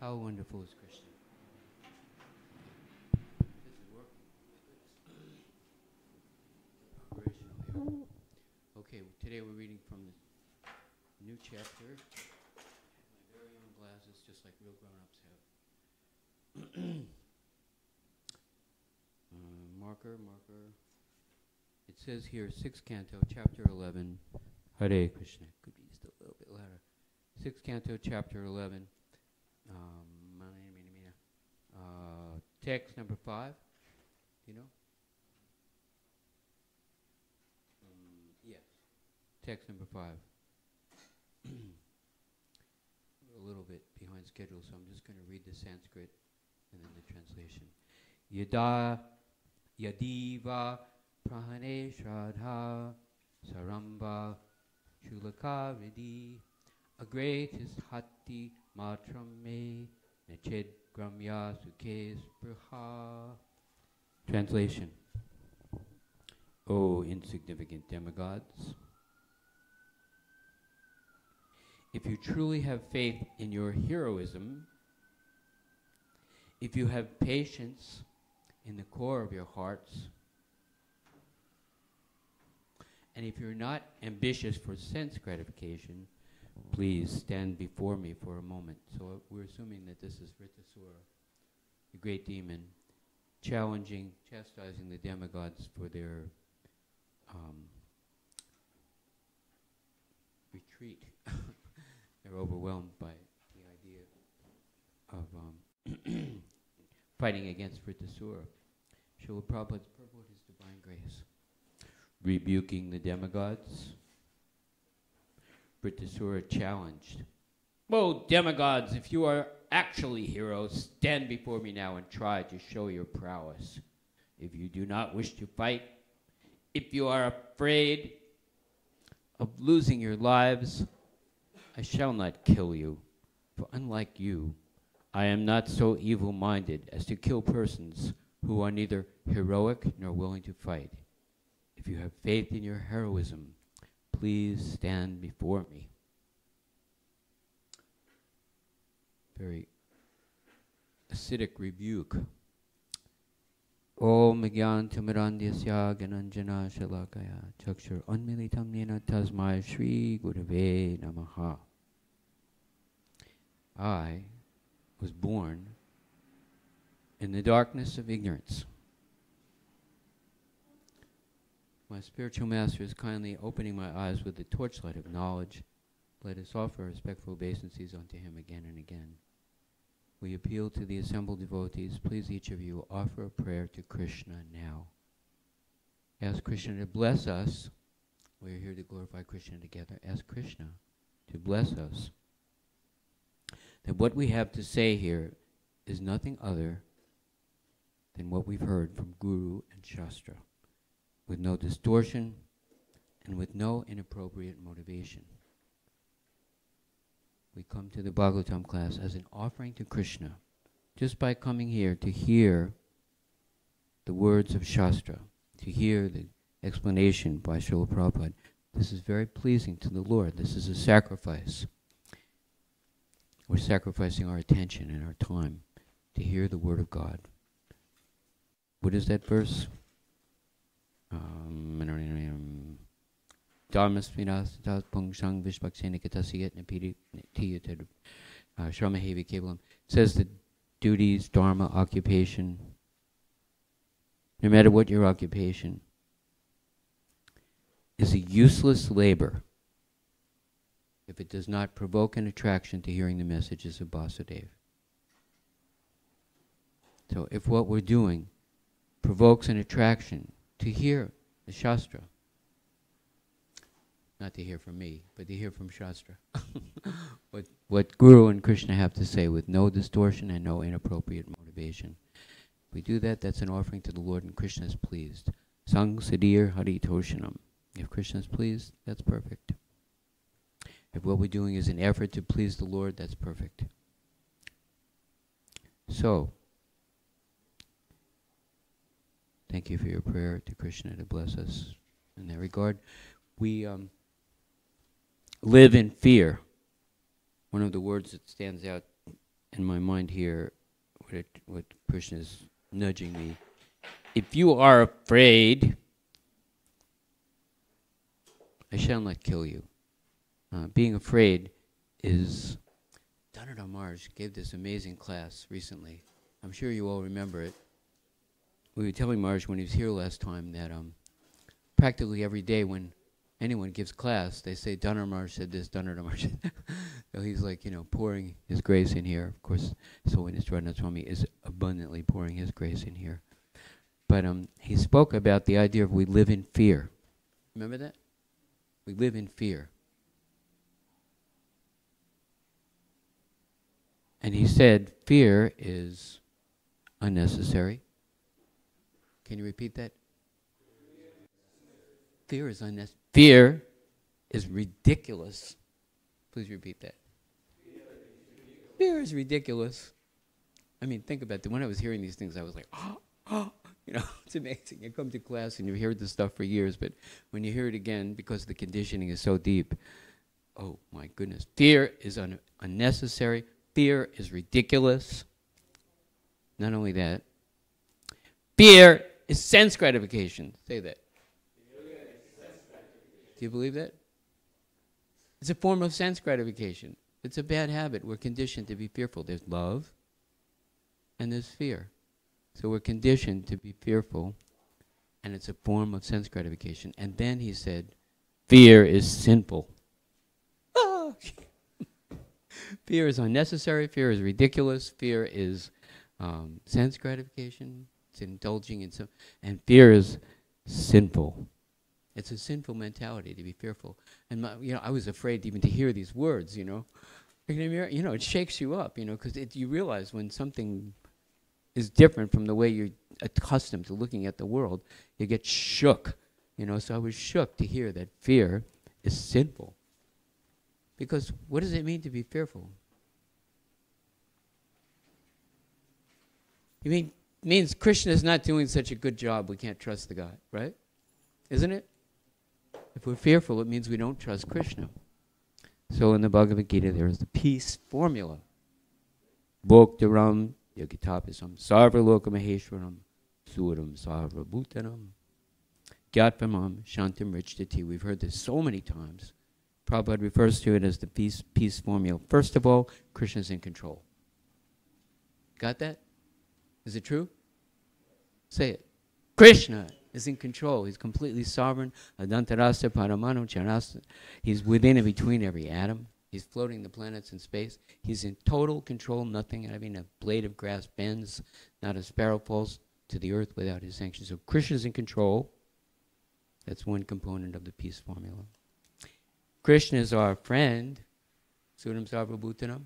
How wonderful is Krishna? This is working. Operational here. Okay, today we're reading from the new chapter. I have my very own glasses, just like real grown-ups have. Marker. It says here, 6th canto, chapter 11. Hare Krishna. Could be just a little bit louder. 6th canto, chapter 11. Text number 5. You know? Yes. Text number 5. A little bit behind schedule, so I'm just going to read the Sanskrit and then the translation. Yadiva prahane shradha saramba shulaka ridi agretis hati matram me nached gramya sukhe spraha. Translation. O insignificant demigods, if you truly have faith in your heroism, if you have patience in the core of your hearts, and if you're not ambitious for sense gratification, please stand before me for a moment. So we're assuming that this is Vritasura, the great demon, chastising the demigods for their retreat. They're overwhelmed by the idea of fighting against Vritasura. Srila Prabhupada's purport is divine grace. Rebuking the demigods, Vritasura challenged, "Oh, demigods, if you are actually heroes, stand before me now and try to show your prowess. If you do not wish to fight, if you are afraid of losing your lives, I shall not kill you, for unlike you, I am not so evil-minded as to kill persons who are neither heroic nor willing to fight. If you have faith in your heroism, please stand before me." Very acidic rebuke. Om Gyan Tamirandhyasya Gananjana Shalakaya Chakshur Unmilitam Nena Tasmai Shri Gurave Namaha. I was born in the darkness of ignorance. My spiritual master is kindly opening my eyes with the torchlight of knowledge. Let us offer respectful obeisances unto him again and again. We appeal to the assembled devotees. Please, each of you, offer a prayer to Krishna now. Ask Krishna to bless us. We are here to glorify Krishna together. Ask Krishna to bless us. That what we have to say here is nothing other than what we've heard from Guru and Shastra, with no distortion and with no inappropriate motivation. We come to the Bhagavatam class as an offering to Krishna, just by coming here to hear the words of Shastra, to hear the explanation by Srila Prabhupada. This is very pleasing to the Lord. This is a sacrifice. We're sacrificing our attention and our time to hear the word of God. What is that verse? Dharmasvinastat pungsang vishvaksena Ekadasi napiri tiyatad shramahevi kevalam. Says the duties, dharma, occupation, no matter what your occupation, is a useless labor if it does not provoke an attraction to hearing the messages of Vasudeva. So if what we're doing provokes an attraction to hear the Shastra. Not to hear from me, but to hear from Shastra. what Guru and Krishna have to say with no distortion and no inappropriate motivation. If we do that, that's an offering to the Lord, and Krishna is pleased. Sang Sadir Hari Toshanam. If Krishna is pleased, that's perfect. If what we're doing is an effort to please the Lord, that's perfect. So, thank you for your prayer to Krishna to bless us in that regard. We live in fear. One of the words that stands out in my mind here, what Krishna is nudging me. If you are afraid, I shall not kill you. Being afraid is... Dhanara Maharaj gave this amazing class recently. I'm sure you all remember it. We were telling Maharaj when he was here last time that practically every day when anyone gives class, they say, Dhanara Maharaj said this, Dhanara Maharaj said that. So he's like, pouring his grace in here. Of course, His Holiness Radhanath Swami is abundantly pouring his grace in here. But he spoke about the idea of we live in fear. Remember that? We live in fear. And he said, fear is unnecessary. Can you repeat that? Fear is unnecessary. Fear is ridiculous. Please repeat that. Fear is ridiculous. I mean, think about it. When I was hearing these things, I was like, it's amazing. You come to class and you've heard this stuff for years, but when you hear it again, because the conditioning is so deep, oh my goodness. Fear is unnecessary. Fear is ridiculous. Not only that, fear is sense gratification. Say that. Do you believe that? It's a form of sense gratification. It's a bad habit. We're conditioned to be fearful. There's love and there's fear. So we're conditioned to be fearful, and it's a form of sense gratification. And then he said, fear is sinful. Ah! Fear is unnecessary. Fear is ridiculous. Fear is sense gratification. It's indulging in some, and fear is sinful. It's a sinful mentality to be fearful. And I was afraid even to hear these words. It shakes you up. Because you realize when something is different from the way you're accustomed to looking at the world, you get shook. So I was shook to hear that fear is sinful. Because what does it mean to be fearful? It means Krishna is not doing such a good job, we can't trust the God, right? Isn't it? If we're fearful, it means we don't trust Krishna. So in the Bhagavad Gita, there is the peace formula. Bhoktaram yagitapisam sarvaloka maheshwaram suram sarvabhutanam gyatpamam shantam richtati. We've heard this so many times. Prabhupada refers to it as the peace formula. First of all, Krishna's in control. Got that? Is it true? Say it. Krishna is in control. He's completely sovereign. Adantarasa paramano charasa. He's within and between every atom. He's floating the planets in space. He's in total control. Nothing, a blade of grass bends, not a sparrow falls to the earth without his sanction. So Krishna's in control. That's one component of the peace formula. Krishna is our friend. Suram Sarvabhutanam.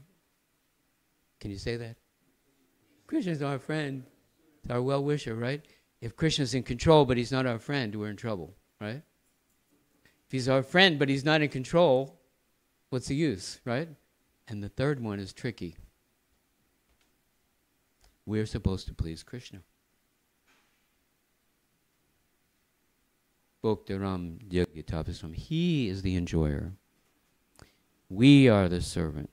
Can you say that? Krishna is our friend. It's our well-wisher, right? If Krishna's in control but he's not our friend, we're in trouble, right? If he's our friend but he's not in control, what's the use, right? And the third one is tricky. We're supposed to please Krishna. Bhoktaram Yagitapisam. He is the enjoyer. We are the servant.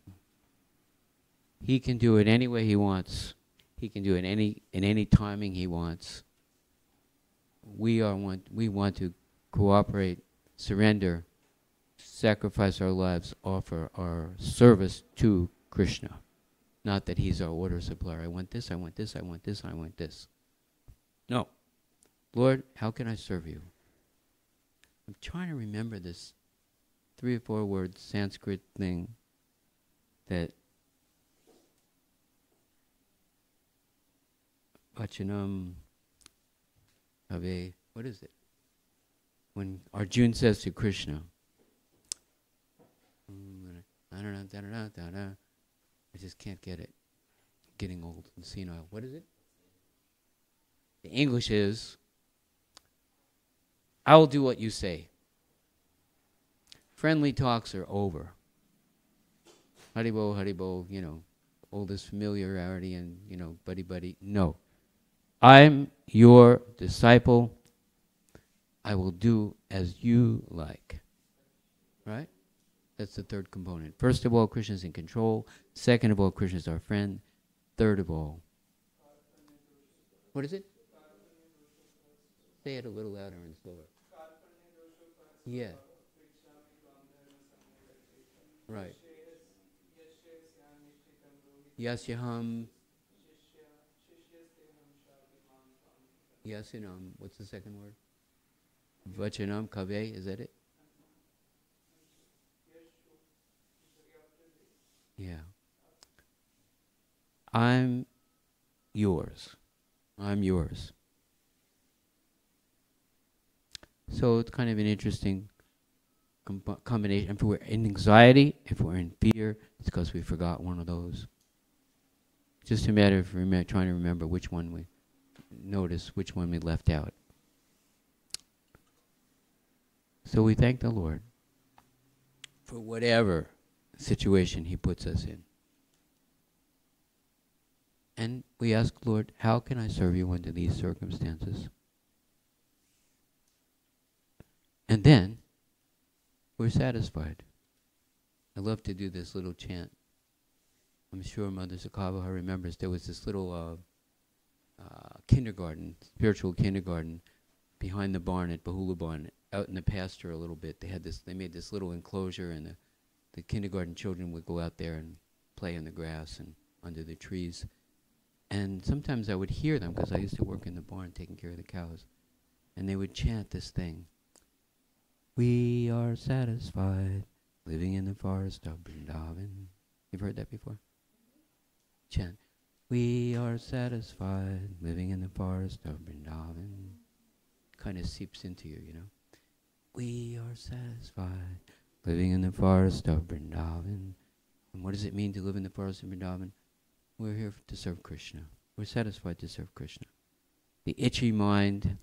He can do it any way he wants. He can do it in any timing he wants. We want to cooperate, surrender, sacrifice our lives, offer our service to Krishna. Not that he's our order supplier. I want this, I want this, I want this, I want this. No. Lord, how can I serve you? I'm trying to remember this 3 or 4 word Sanskrit thing that Vachanam Ave What is it? When Arjuna says to Krishna, I just can't get it. Getting old and senile. What is it? The English is, I will do what you say. Friendly talks are over. Haribo, oldest familiarity and, buddy. No. I'm your disciple. I will do as you like. Right? That's the third component. First of all, Krishna's in control. Second of all, Krishna's our friend. Third of all, what is it? Say it a little louder and slower. Yeah. Right. Yasyaham. Yasinam. What's the second word? Vachanam kave. Is that it? Yeah. I'm yours. I'm yours. So it's kind of an interesting combination. If we're in anxiety, if we're in fear, it's because we forgot one of those. Just a matter of trying to remember which one we notice, which one we left out. So we thank the Lord for whatever situation He puts us in. And we ask, Lord, how can I serve you under these circumstances? And then we're satisfied. I love to do this little chant. I'm sure Mother Sakavaha remembers there was this little kindergarten, spiritual kindergarten, behind the barn at Bahula Barn, out in the pasture a little bit. They made this little enclosure, and the kindergarten children would go out there and play in the grass and under the trees. And sometimes I would hear them, because I used to work in the barn taking care of the cows. And they would chant this thing. We are satisfied living in the forest of Vrindavan. You've heard that before? Chant. We are satisfied living in the forest of Vrindavan. Kind of seeps into you, We are satisfied living in the forest of Vrindavan. And what does it mean to live in the forest of Vrindavan? We're here to serve Krishna. We're satisfied to serve Krishna. The itchy mind,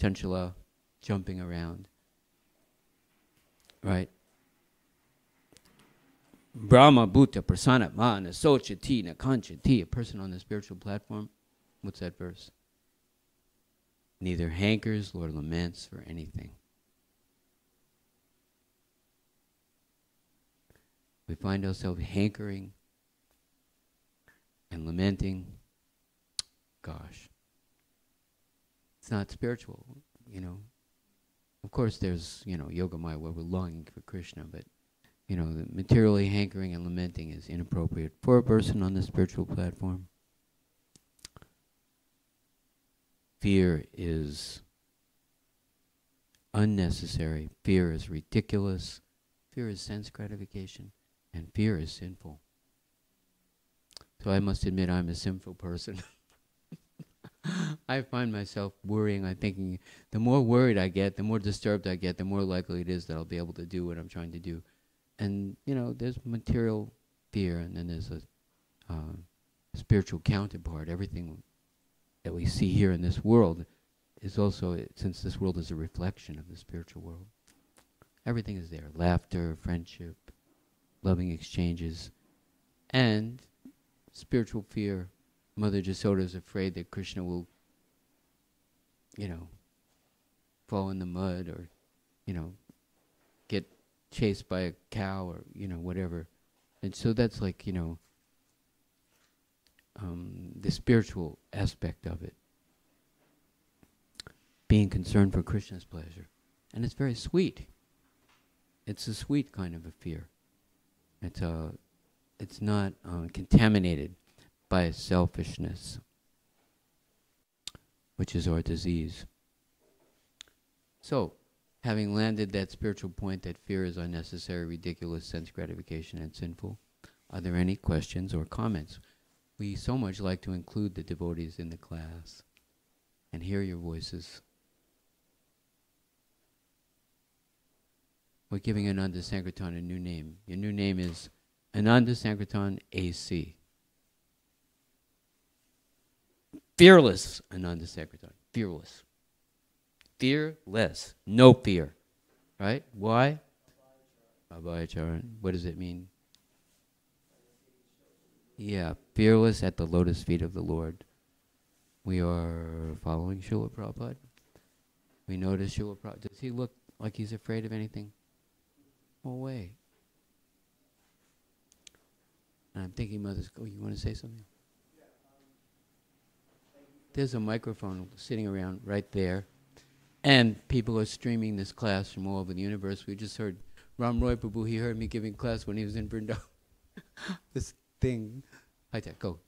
chanchala, jumping around. Right? Brahma Bhuta Prasana Mana Sochati Na Kanchati, a person on the spiritual platform. What's that verse? Neither hankers nor laments for anything. We find ourselves hankering and lamenting. Gosh. It's not spiritual, Of course there's, Yoga Maya where we're longing for Krishna, but, the materially hankering and lamenting is inappropriate for a person on the spiritual platform. Fear is unnecessary. Fear is ridiculous. Fear is sense gratification. And fear is sinful. So I must admit I'm a sinful person. I find myself worrying. I'm thinking the more worried I get, the more disturbed I get, the more likely it is that I'll be able to do what I'm trying to do. And, there's material fear, and then there's a spiritual counterpart. Everything that we see here in this world is also, since this world is a reflection of the spiritual world, everything is there. Laughter, friendship, loving exchanges, and spiritual fear. Mother Jasoda is afraid that Krishna will, fall in the mud or, get chased by a cow or, whatever. And so that's like, the spiritual aspect of it. Being concerned for Krishna's pleasure. And it's very sweet. It's a sweet kind of a fear. It's not contaminated by selfishness, which is our disease. So, having landed that spiritual point that fear is unnecessary, ridiculous, sense gratification, and sinful, are there any questions or comments? We so much like to include the devotees in the class and hear your voices. We're giving Ananda Sankirtan a new name. Your new name is Ananda Sankirtan AC. Fearless Ananda Sankirtan. Fearless. Fearless. No fear. Right? Why? Abhayacharan. What does it mean? Yeah, fearless at the lotus feet of the Lord. We are following Srila Prabhupada. We notice Srila Prabhupada. Does he look like he's afraid of anything? No way. And I'm thinking, Mother's, oh, you want to say something? There's a microphone sitting around right there. And people are streaming this class from all over the universe. We just heard Ram Roy Prabhu. He heard me giving class when he was in Vrindavan. This thing. Hi, Ted, go.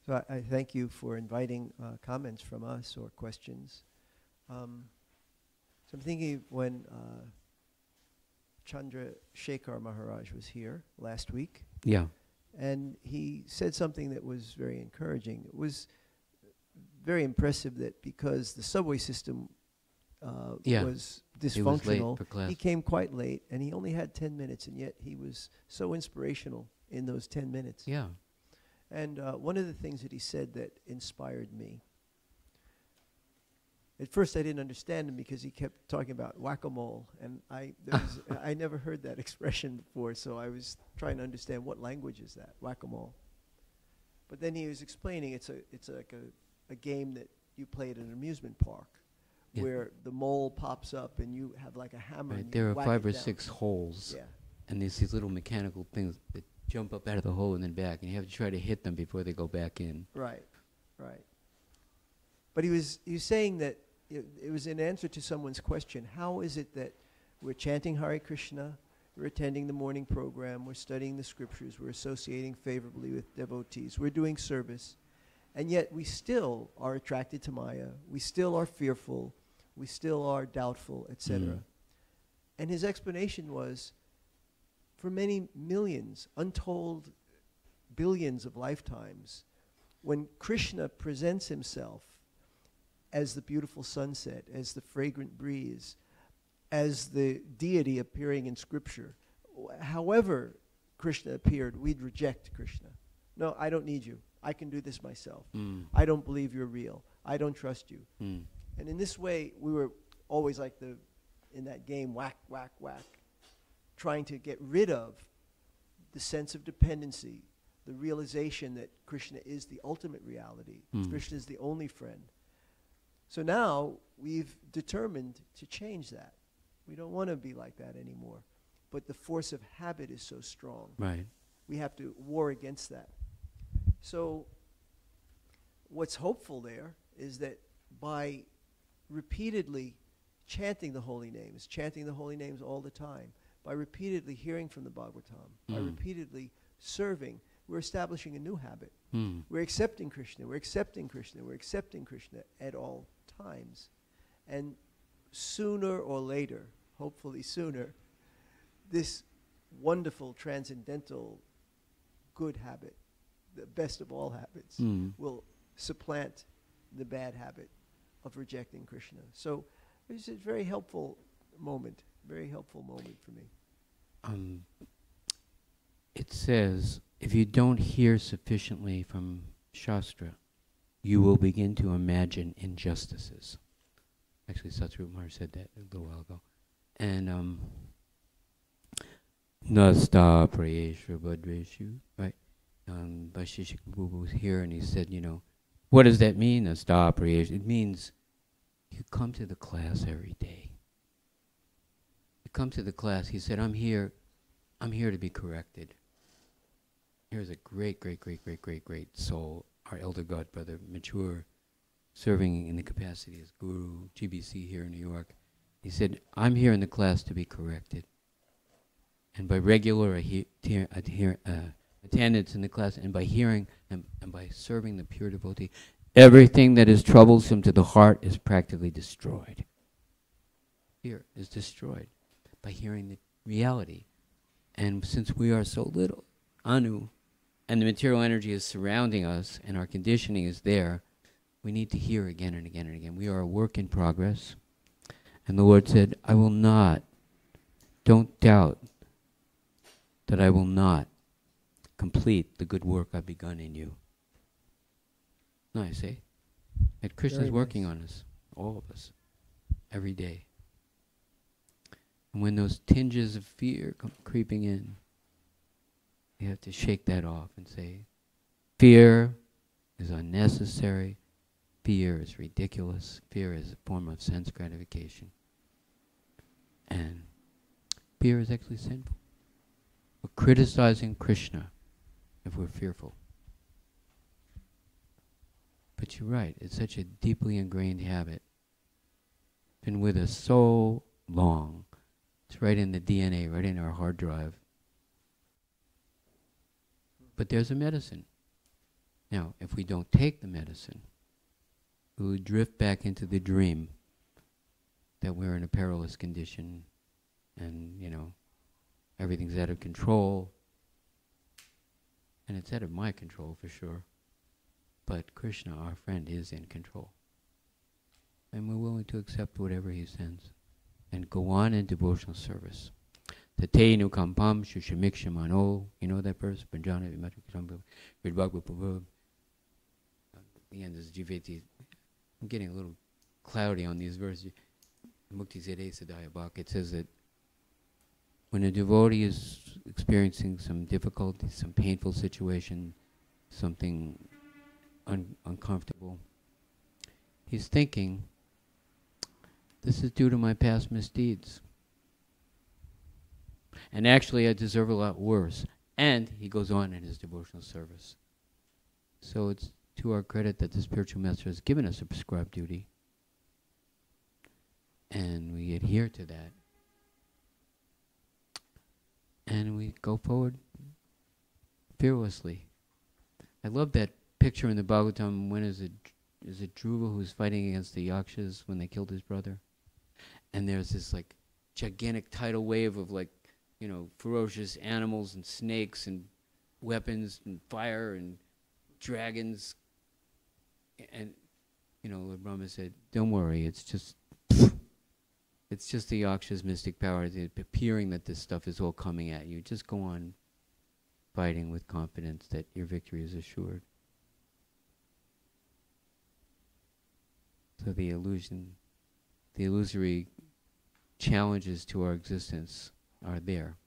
So I thank you for inviting comments from us or questions. So I'm thinking when Chandra Shekhar Maharaj was here last week. Yeah. And he said something that was very encouraging. It was very impressive that because the subway system was dysfunctional, he came quite late, and he only had 10 minutes, and yet he was so inspirational in those 10 minutes. Yeah. And one of the things that he said that inspired me, at first I didn't understand him because he kept talking about whack-a-mole, and I never heard that expression before, so I was trying to understand what language is that, whack-a-mole. But then he was explaining it's like a game that you play at an amusement park, where the mole pops up and you have like a hammer. Right. And There are whack 5 or it down. 6 holes, Yeah. and there's these little mechanical things that jump up out of the hole and then back, and you have to try to hit them before they go back in. Right, right. But he was saying that it was in answer to someone's question, how is it that we're chanting Hare Krishna, we're attending the morning program, we're studying the scriptures, we're associating favorably with devotees, we're doing service, and yet we still are attracted to Maya, we still are fearful, we still are doubtful, etc. And his explanation was, for many millions, untold billions of lifetimes, when Krishna presents himself as the beautiful sunset, as the fragrant breeze, as the deity appearing in scripture, however Krishna appeared, we'd reject Krishna. No, I don't need you. I can do this myself. I don't believe you're real. I don't trust you. And in this way, we were always like in that game, whack, whack, whack, trying to get rid of the sense of dependency, the realization that Krishna is the ultimate reality. Krishna is the only friend. So now we've determined to change that. We don't want to be like that anymore. But the force of habit is so strong. Right. We have to war against that. So what's hopeful there is that by repeatedly chanting the holy names all the time, by repeatedly hearing from the Bhagavatam, by repeatedly serving, we're establishing a new habit. We're accepting Krishna, we're accepting Krishna, we're accepting Krishna at all times. And sooner or later, hopefully sooner, this wonderful, transcendental, good habit, the best of all habits, will supplant the bad habit of rejecting Krishna. So it's a very helpful moment for me. It says, if you don't hear sufficiently from Shastra, you will begin to imagine injustices. Actually, Satsrupa Maharaj said that a little while ago. And Nasta Prayeshra Bhadreshu, right? Vaisheshika Prabhu was here and he said, what does that mean, Nasta Prayeshra? It means you come to the class every day. You come to the class, he said, I'm here to be corrected. Here's a great, great, great, great, great, great soul, our elder god brother, mature, serving in the capacity as guru, GBC here in New York. He said, I'm here in the class to be corrected. And by regular attendance in the class, and by hearing and by serving the pure devotee, everything that is troublesome to the heart is practically destroyed. Fear is destroyed by hearing the reality. And since we are so little, Anu, and the material energy is surrounding us, and our conditioning is there, we need to hear again and again and again. We are a work in progress. And the Lord said, I will not don't doubt that I will not complete the good work I've begun in you. Nice, eh? That Krishna is working on us, all of us, every day. And when those tinges of fear come creeping in, you have to shake that off and say, fear is unnecessary. Fear is ridiculous. Fear is a form of sense gratification. And fear is actually sinful. We're criticizing Krishna if we're fearful. But you're right, it's such a deeply ingrained habit. Been with us so long. It's right in the DNA, right in our hard drive. But there's a medicine. Now, if we don't take the medicine, we will drift back into the dream that we're in a perilous condition and, everything's out of control. And it's out of my control for sure. But Krishna, our friend, is in control. And we're willing to accept whatever he sends and go on in devotional service. Tatenu kampam shushamikshimano. You know that verse? Panjana vimatrikam vidvagvapava. The end is Jiveti. I'm getting a little cloudy on these verses. Mukti Zede Sadaya Bhak. It says that when a devotee is experiencing some difficulty, some painful situation, something uncomfortable, he's thinking, this is due to my past misdeeds. And actually I deserve a lot worse. And he goes on in his devotional service. So it's to our credit that the spiritual master has given us a prescribed duty. And we adhere to that. And we go forward fearlessly. I love that picture in the Bhagavatam. When is it Dhruva who's fighting against the Yakshas when they killed his brother? And there's this gigantic tidal wave of ferocious animals and snakes and weapons and fire and dragons. And Lord Brahma said, don't worry, it's just the Yaksha's mystic power appearing that this stuff is all coming at you. Just go on fighting with confidence that your victory is assured. So the illusory challenges to our existence are there.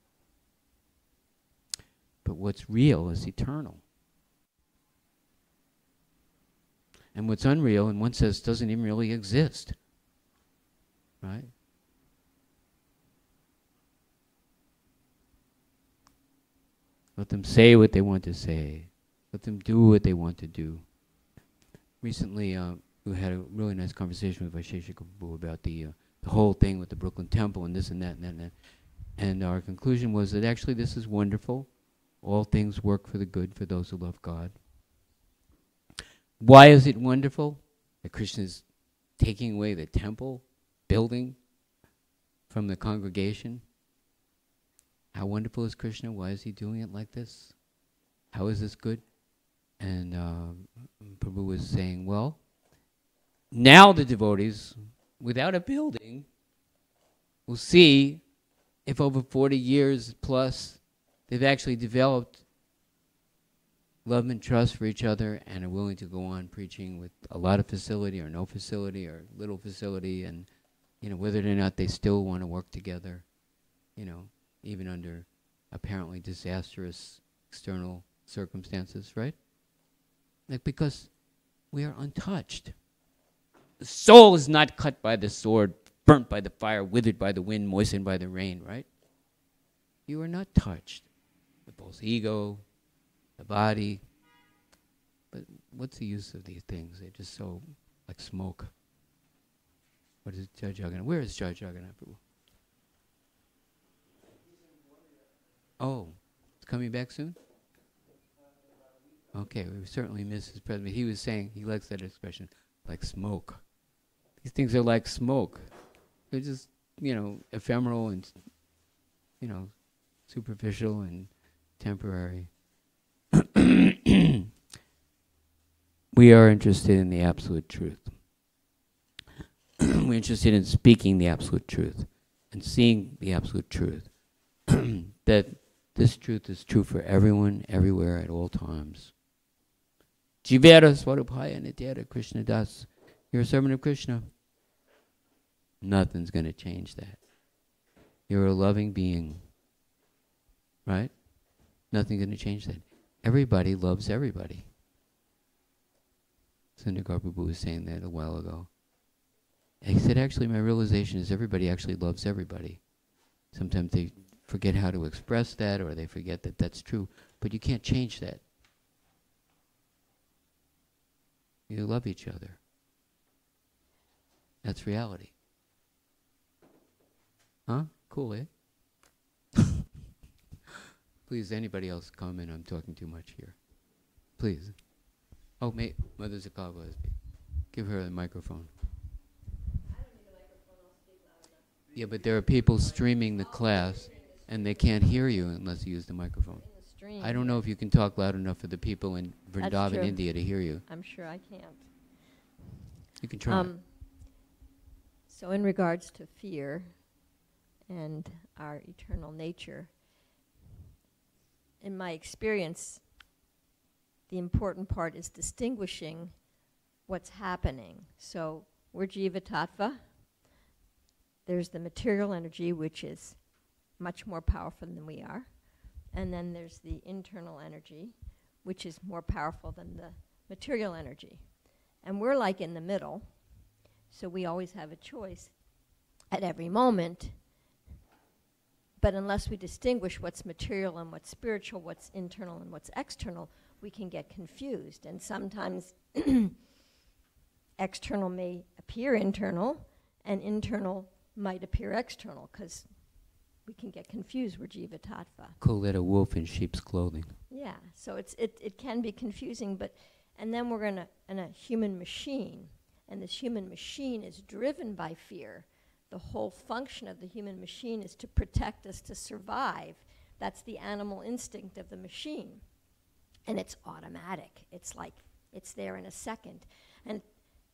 But what's real is eternal. And what's unreal, in one sense, doesn't even really exist. Right? Let them say what they want to say. Let them do what they want to do. Recently, we had a really nice conversation with Vaisheshika Prabhu about the whole thing with the Brooklyn Temple and this and that and that and that. And our conclusion was that actually this is wonderful. All things work for the good for those who love God. Why is it wonderful that Krishna is taking away the temple building from the congregation? How wonderful is Krishna? Why is he doing it like this? How is this good? And Prabhu was saying, well, now the devotees, without a building, will see if over 40 years plus they've actually developed love and trust for each other and are willing to go on preaching with a lot of facility or no facility or little facility, and whether or not they still want to work together, even under apparently disastrous external circumstances, right? Because we are untouched. The soul is not cut by the sword, burnt by the fire, withered by the wind, moistened by the rain, right? You are not touched. The both ego, the body. But what's the use of these things? They're just so like smoke. What is Jai Jagannath? Where is Jai Jagannath Prabhu? Oh, it's coming back soon? Okay, we certainly miss his presence. He was saying, he likes that expression, like smoke. These things are like smoke. They're just, ephemeral and, superficial and temporary. We are interested in the absolute truth. We're interested in speaking the absolute truth and seeing the absolute truth that this truth is true for everyone, everywhere, at all times. Jivera Swarupaya Nityara Krishna Das. You're a servant of Krishna. Nothing's going to change that. You're a loving being. Right? Nothing's going to change that. Everybody loves everybody. Sundar Prabhu was saying that a while ago. He said, actually, my realization is everybody actually loves everybody. Sometimes they forget how to express that, or they forget that that's true. But you can't change that. You love each other. That's reality. Huh? Cool, eh? Please, anybody else comment? I'm talking too much here. Please. Oh, Mother Zakava, give her the microphone. Yeah, but there are people streaming the class, and they can't hear you unless you use the microphone. I don't know if you can talk loud enough for the people in Vrindavan, India, to hear you. I'm sure I can't. You can try. So in regards to fear and our eternal nature, in my experience, the important part is distinguishing what's happening. So we're Jiva Tattva. There's the material energy, which is much more powerful than we are. And then there's the internal energy, which is more powerful than the material energy. And we're like in the middle, so we always have a choice at every moment. But unless we distinguish what's material and what's spiritual, what's internal and what's external, we can get confused. And sometimes external may appear internal, and internal might appear external, because we can get confused. We're Jiva Tattva. Call it a wolf in sheep's clothing. Yeah, so it can be confusing, and then we're in a human machine, and this human machine is driven by fear. The whole function of the human machine is to protect us, to survive. That's the animal instinct of the machine. And it's automatic. It's like it's there in a second. And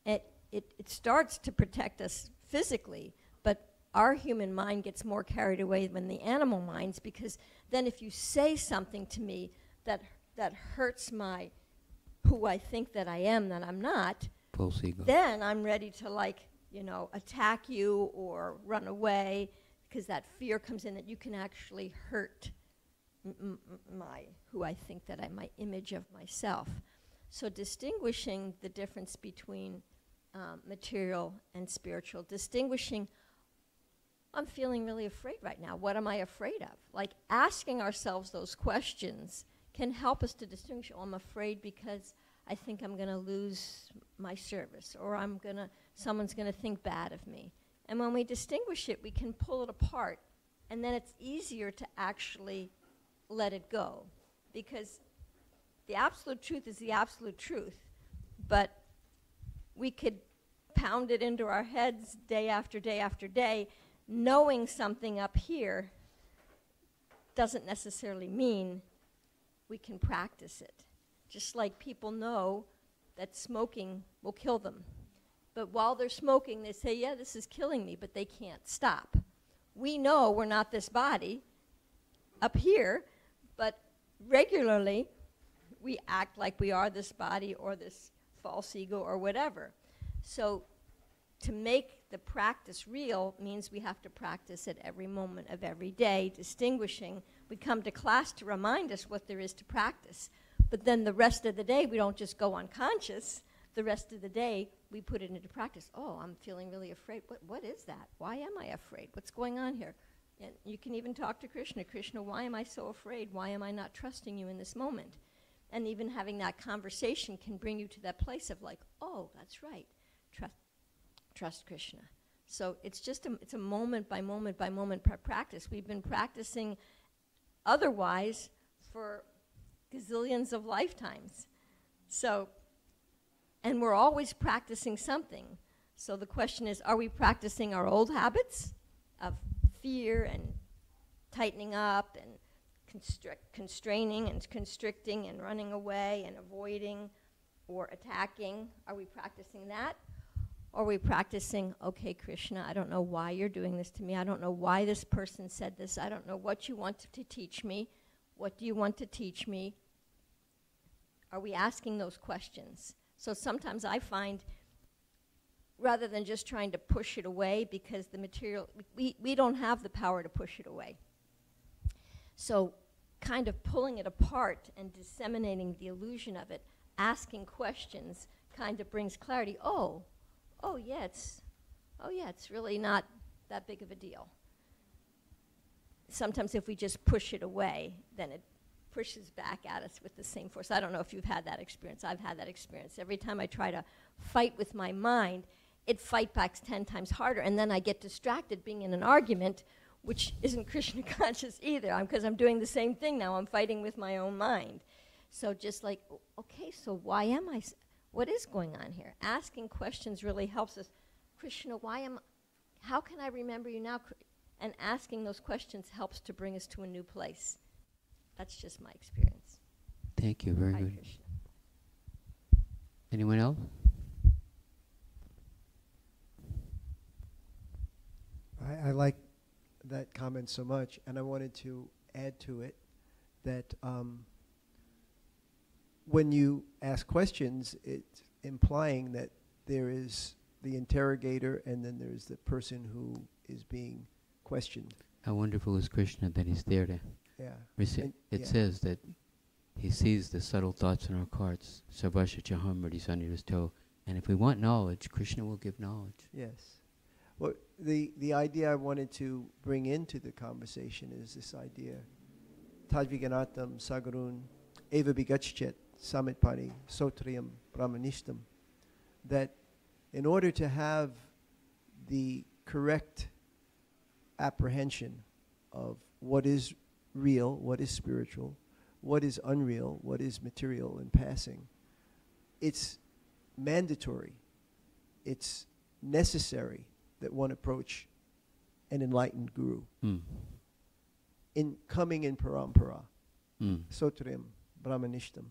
it starts to protect us physically, but our human mind gets more carried away than the animal minds, because then if you say something to me that hurts my who I think that I am, that I'm not, False ego. then I'm ready to attack you or run away, because that fear comes in that you can actually hurt my who I think that I'm, my image of myself. So distinguishing the difference between material and spiritual, distinguishing, I'm feeling really afraid right now. What am I afraid of? Like asking ourselves those questions can help us to distinguish, I'm afraid because I think I'm going to lose my service, or someone's going to think bad of me. And when we distinguish it, we can pull it apart, and then it's easier to actually let it go, because the absolute truth is the absolute truth, but we could pound it into our heads day after day after day. Knowing something up here doesn't necessarily mean we can practice it. Just like people know that smoking will kill them. But while they're smoking, they say, yeah, this is killing me, but they can't stop. We know we're not this body up here, but regularly we act like we are this body or this false ego or whatever. So to make the practice real means we have to practice at every moment of every day, distinguishing. We come to class to remind us what there is to practice. But then the rest of the day, we don't just go unconscious. The rest of the day, we put it into practice. Oh, I'm feeling really afraid. What is that? Why am I afraid? What's going on here? And you can even talk to Krishna. Krishna, why am I so afraid? Why am I not trusting you in this moment? And even having that conversation can bring you to that place of like, oh, that's right. Trust Krishna. So it's just it's a moment by moment by moment practice. We've been practicing otherwise for gazillions of lifetimes. So, and we're always practicing something. So the question is, are we practicing our old habits of fear and tightening up and constraining and constricting and running away and avoiding or attacking? Are we practicing that? Or are we practicing, okay, Krishna, I don't know why you're doing this to me. I don't know why this person said this. I don't know what you want to teach me. What do you want to teach me? Are we asking those questions? So sometimes I find, rather than just trying to push it away, because the material, we don't have the power to push it away. So kind of pulling it apart and disseminating the illusion of it, asking questions, kind of brings clarity. Oh yeah, it's really not that big of a deal. Sometimes if we just push it away, then it pushes back at us with the same force. I don't know if you've had that experience. I've had that experience. Every time I try to fight with my mind, it fight backs 10 times harder, and then I get distracted being in an argument, which isn't Krishna conscious either, because I'm doing the same thing now. I'm fighting with my own mind. So just like, okay, so why am I, what is going on here? Asking questions really helps us. Krishna, how can I remember you now? And asking those questions helps to bring us to a new place. That's just my experience. Thank you, very Hare good. Krishna. Anyone else? I like that comment so much, and I wanted to add to it that when you ask questions, it's implying that there is the interrogator and then there's the person who is being questioned. How wonderful is Krishna that he's there to Yeah. it yeah. says that he sees the subtle thoughts in our hearts. Sarvasya Chaham Mridisanidas toe. And if we want knowledge, Krishna will give knowledge. Yes. Well, the idea I wanted to bring into the conversation is this idea, Tadviganatam Sagarun Eva Bigachchet Samitpani Sotriyam Brahmanishtam, that in order to have the correct apprehension of what is real, what is spiritual, what is unreal, what is material and passing, it's mandatory, it's necessary that one approach an enlightened guru. In coming in parampara, Sotriyam Brahmanishtam,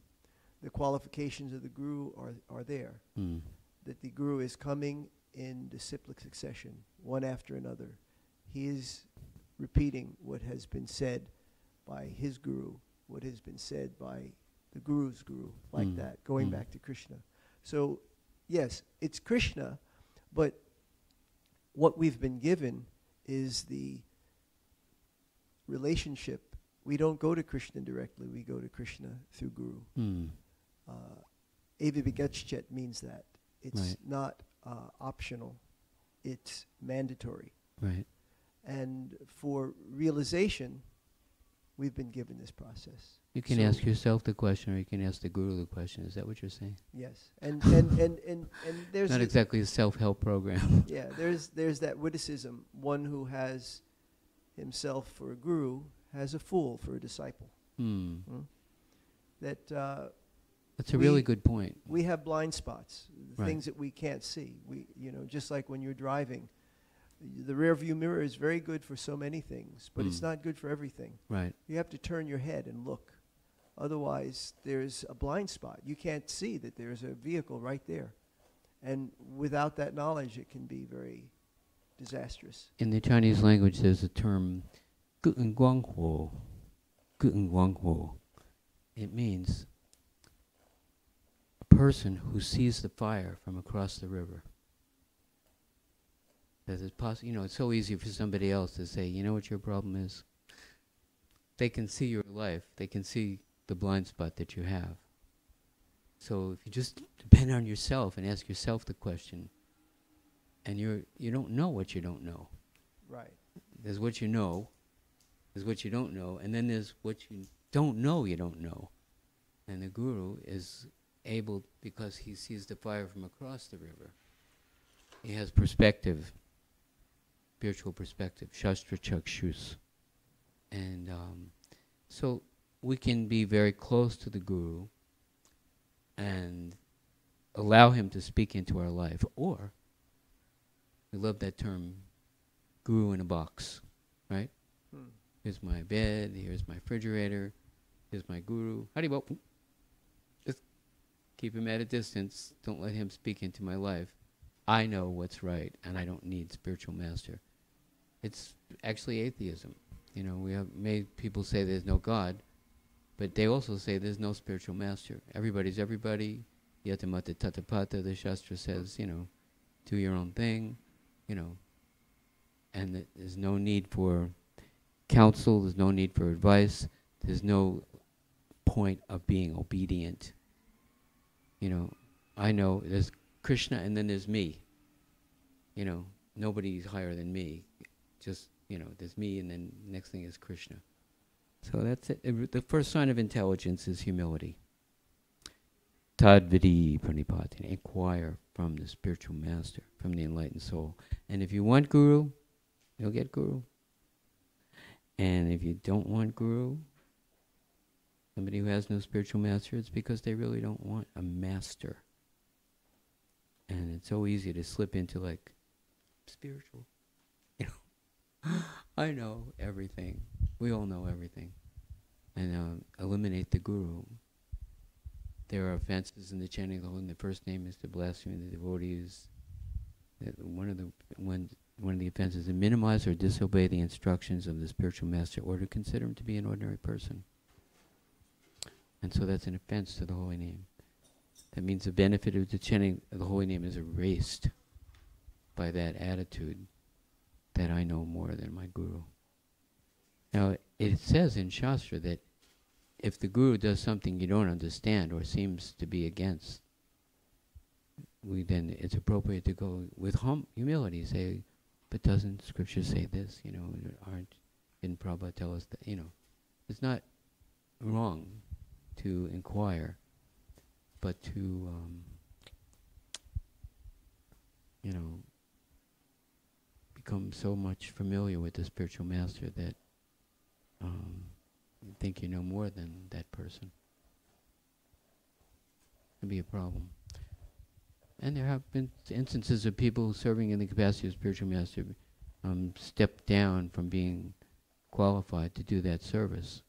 the qualifications of the guru are there. That the guru is coming in disciplic succession, one after another. He is repeating what has been said by his guru, what has been said by the guru's guru, like that, going back to Krishna. So, yes, it's Krishna, but what we've been given is the relationship. We don't go to Krishna directly, we go to Krishna through guru. Eva Bigachchet means that. It's not optional, it's mandatory. Right. And for realization, we've been given this process. You can ask yourself the question, or you can ask the guru the question. Is that what you're saying? Yes, and there's not exactly a self-help program. Yeah, there's that witticism. One who has himself for a guru has a fool for a disciple. That that's a really good point. We have blind spots, Right. things that we can't see. We, just like when you're driving, the rear view mirror is very good for so many things, but it's not good for everything. Right. You have to turn your head and look. Otherwise, there's a blind spot. You can't see that there's a vehicle right there. And without that knowledge, it can be very disastrous. In the Chinese language, there's a term, 各恩光火, 各恩光火. It means a person who sees the fire from across the river. That it's possible, it's so easy for somebody else to say, you know what your problem is? They can see your life. They can see the blind spot that you have. So if you just depend on yourself and ask yourself the question, and you don't know what you don't know. Right. There's what you know, there's what you don't know, and then there's what you don't know. And the guru is able, because he sees the fire from across the river, he has perspective, spiritual perspective, Shastra Chakshus. And so we can be very close to the guru and allow him to speak into our life. Or, we love that term, guru in a box, right? Here's my bed, here's my refrigerator, here's my guru. Haribol. Just keep him at a distance. Don't let him speak into my life. I know what's right, and I don't need spiritual master. It's actually atheism. You know, we have made people say there's no God, but they also say there's no spiritual master. Everybody's everybody. Yatamata tatapata, the Shastra says, you know, do your own thing, you know, and there's no need for counsel, there's no need for advice, there's no point of being obedient. You know, I know there's Krishna and then there's me. You know, nobody's higher than me. Just, you know, there's me and then next thing is Krishna. So that's it. The first sign of intelligence is humility. Tadvidi pranipati, inquire from the spiritual master, from the enlightened soul. And if you want guru, you'll get guru. And if you don't want guru, somebody who has no spiritual master, it's because they really don't want a master. And it's so easy to slip into like spiritual. You know, I know everything. We all know everything. And eliminate the guru. There are offenses in the chanting of the holy name. The first name is to blaspheme the devotees. One of the offenses is to minimize or disobey the instructions of the spiritual master or to consider him to be an ordinary person. And so that's an offense to the holy name. That means the benefit of the chanting of the holy name is erased by that attitude that I know more than my guru. Now, it says in Shastra that if the guru does something you don't understand or seems to be against, then it's appropriate to go with humility, say, but doesn't Scripture say this? You know, didn't Prabhupada tell us that? You know, it's not wrong to inquire, but to, you know, become so much familiar with the spiritual master that you think you know more than that person. It can be a problem. And there have been instances of people serving in the capacity of spiritual master stepped down from being qualified to do that service,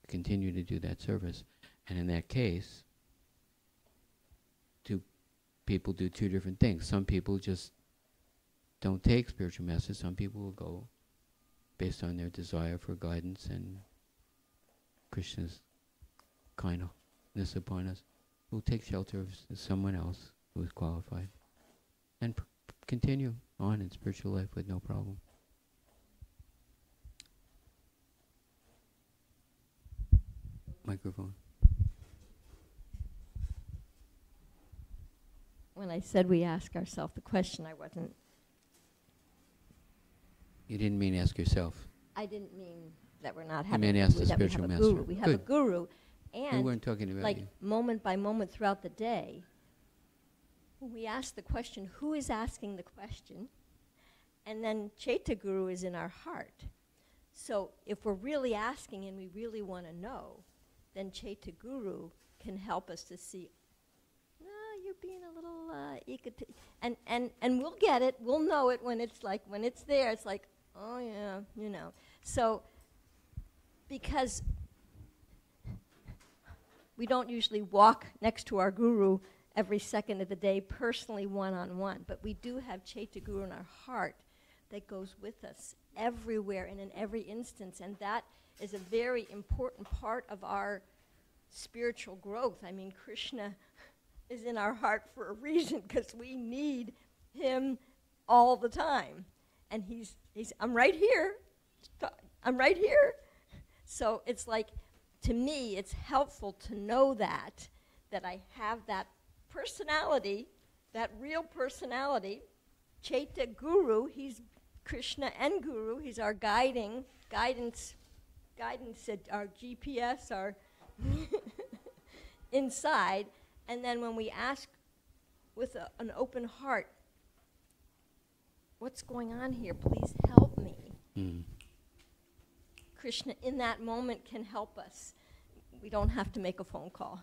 continue to do that service. And in that case, people do two different things. Some people just don't take spiritual masters. Some people will go based on their desire for guidance and Krishna's kindness upon us. We'll take shelter of someone else who is qualified and continue on in spiritual life with no problem. Microphone. When I said we ask ourselves the question, You didn't mean ask yourself. I didn't mean that we're not You having meant ask the that we spiritual have a master. guru. We have Good. a guru, We and weren't talking about like you. moment by moment throughout the day, when we ask the question, who is asking the question? And then Chaita Guru is in our heart. So if we're really asking and we really want to know, then Chaita Guru can help us to see, you're being a little and we'll get it, we'll know it when it's there, it's like, oh yeah, you know. So because we don't usually walk next to our guru every second of the day personally one-on-one, but we do have Chaita Guru in our heart that goes with us everywhere and in every instance, and that is a very important part of our spiritual growth. I mean, Krishna is in our heart for a reason, because we need him all the time. And he's I'm right here. I'm right here. So it's like, to me, it's helpful to know that I have that personality, that real personality. Chaita Guru, he's Krishna and Guru, he's our guidance, our GPS, our inside. And then when we ask with an open heart, what's going on here? Please help me. Mm. Krishna in that moment can help us. We don't have to make a phone call.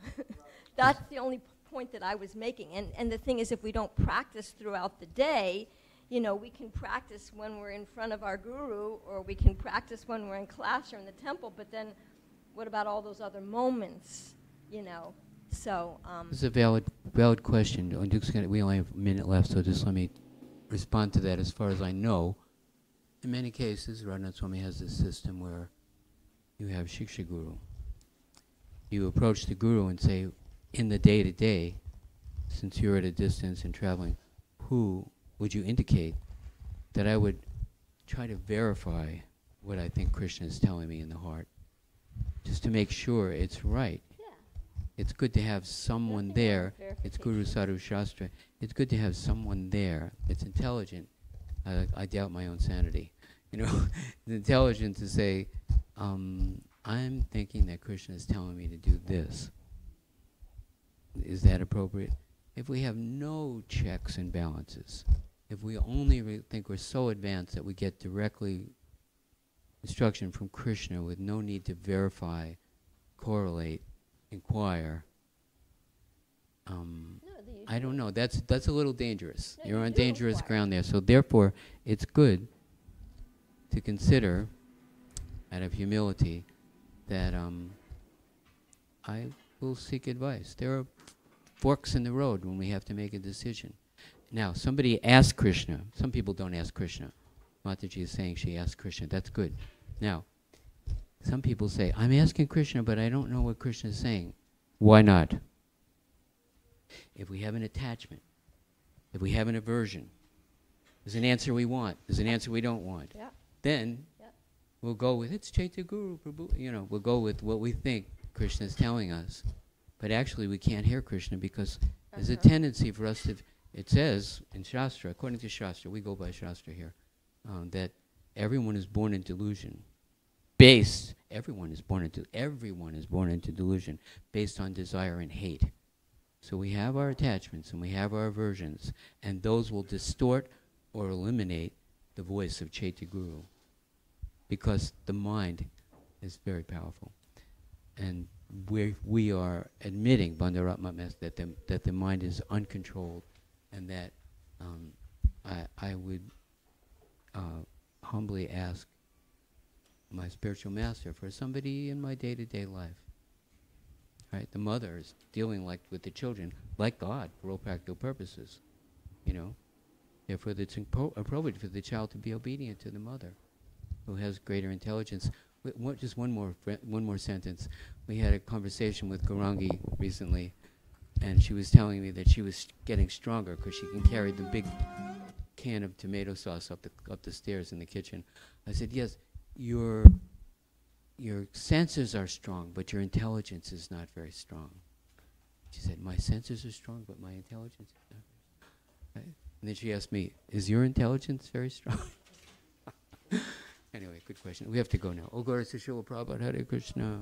That's the only point that I was making. And the thing is, if we don't practice throughout the day, you know, we can practice when we're in front of our guru, or we can practice when we're in class or in the temple, but then what about all those other moments, you know? So This is a valid question. We only have a minute left, so just let me respond to that as far as I know. In many cases, Radhanath Swami has this system where you have Shiksha Guru. You approach the Guru and say, in the day-to-day, since you're at a distance and traveling, who would you indicate that I would try to verify what I think Krishna is telling me in the heart, just to make sure it's right. Yeah. It's good to have someone Nothing wrong there. with It's Guru Sadhu Shastra. It's good to have someone there. It's intelligent. I doubt my own sanity. You know, it's intelligent to say, I'm thinking that Krishna is telling me to do this. Is that appropriate? If we have no checks and balances, if we only think we're so advanced that we get directly instruction from Krishna with no need to verify, correlate, inquire, I don't know. That's a little dangerous. No, You're you on do dangerous inquire. ground there. So therefore, it's good to consider, out of humility, that I will seek advice. There are forks in the road when we have to make a decision. Now, somebody asked Krishna. Some people don't ask Krishna. Mataji is saying she asked Krishna. That's good. Now, some people say, I'm asking Krishna, but I don't know what Krishna is saying. Why not? If we have an attachment, if we have an aversion, there's an answer we want, there's an answer we don't want, Yeah. then Yeah. we'll go with, it's Chaitya Guru, Prabhu, you know, we'll go with what we think Krishna is telling us. But actually we can't hear Krishna because there's a tendency for us to, it says in Shastra, according to Shastra, we go by Shastra here, that everyone is born in delusion. Everyone is born into delusion based on desire and hate. So we have our attachments and we have our aversions, and those will distort or eliminate the voice of Chaitya Guru, because the mind is very powerful. And we are admitting, Bandaratma Mes, that the mind is uncontrolled, and that I would humbly ask my spiritual master for somebody in my day-to-day life. Right? The mother is dealing with the children like God for all practical purposes. You know, therefore it's appropriate for the child to be obedient to the mother, who has greater intelligence. Just one more sentence. We had a conversation with Gaurangi recently, and she was telling me that she was getting stronger because she can carry the big can of tomato sauce up the stairs in the kitchen. I said, yes, your senses are strong, but your intelligence is not very strong. She said, my senses are strong, but my intelligence is not very strong. Right? And then she asked me, is your intelligence very strong? Anyway, good question. We have to go now. O Gaura Srila Prabhupada, Hare Krishna.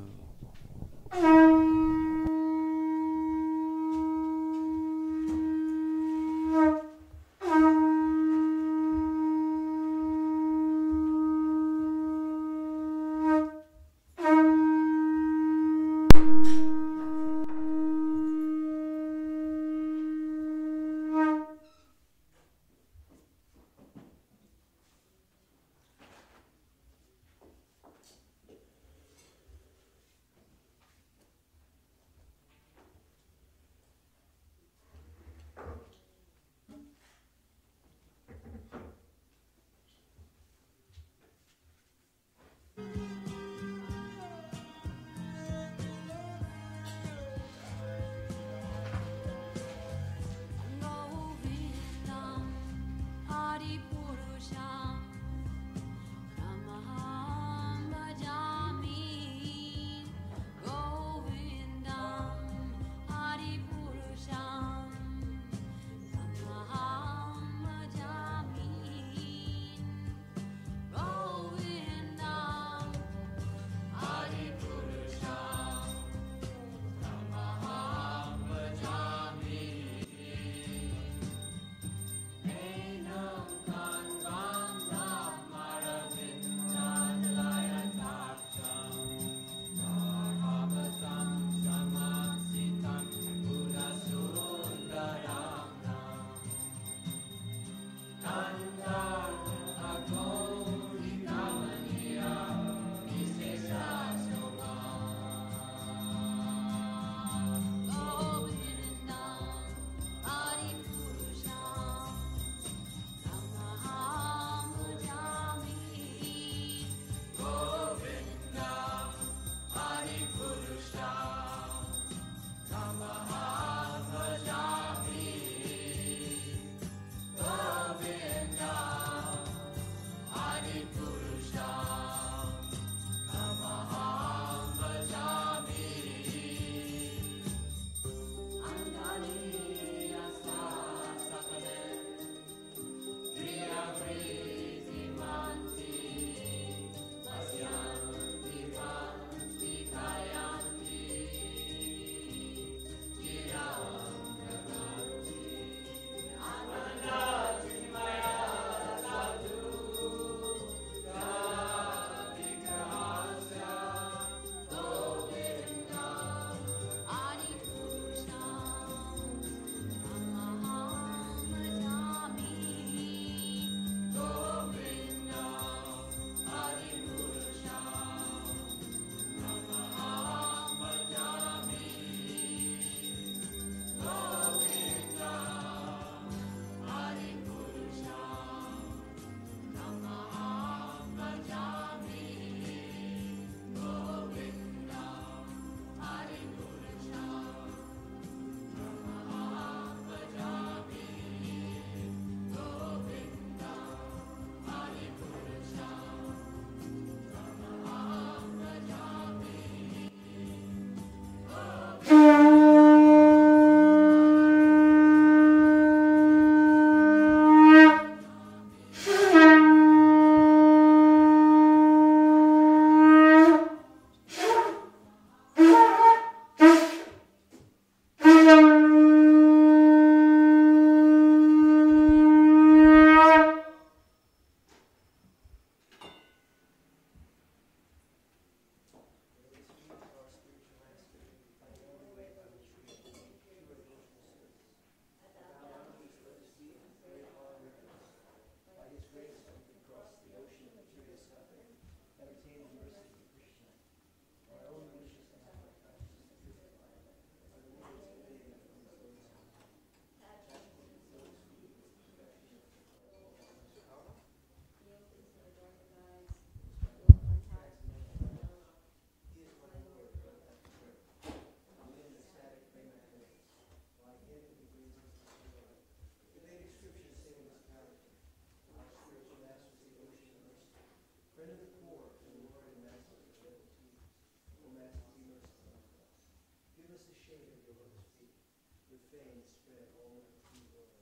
fame spread all over the free world.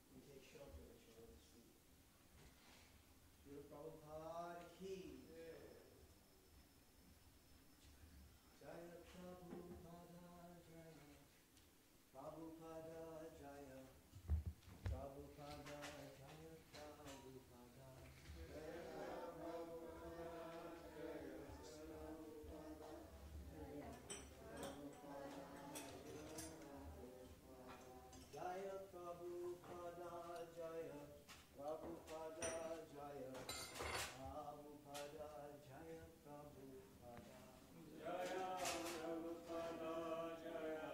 We take shelter at your lotus feet. Srila Prabhupada ki. Jaya Prabhupada Jaya. Prabhupada Jaya. Prabhupada Jaya. Prabhupada Jaya Prabhupada Jaya. Prabhupada Jaya. Prabhupada Jaya.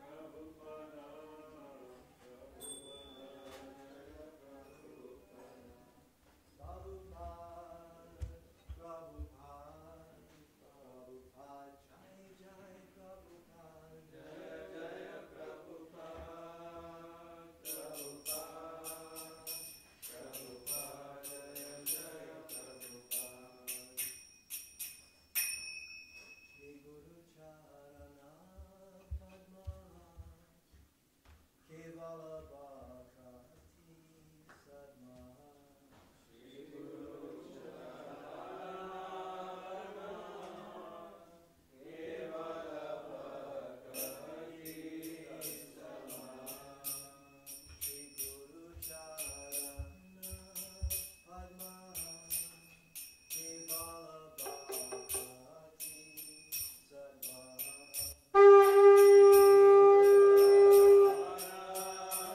Prabhupada Prabhupada, Prabhupada, Prabhupada, Jai Jai Prabhupada, Jai Jai Prabhupada, Prabhupada, Prabhupada, Jai Jai Prabhupada. Shri Guru Charana Padma, Kevala Bhakti Sadma.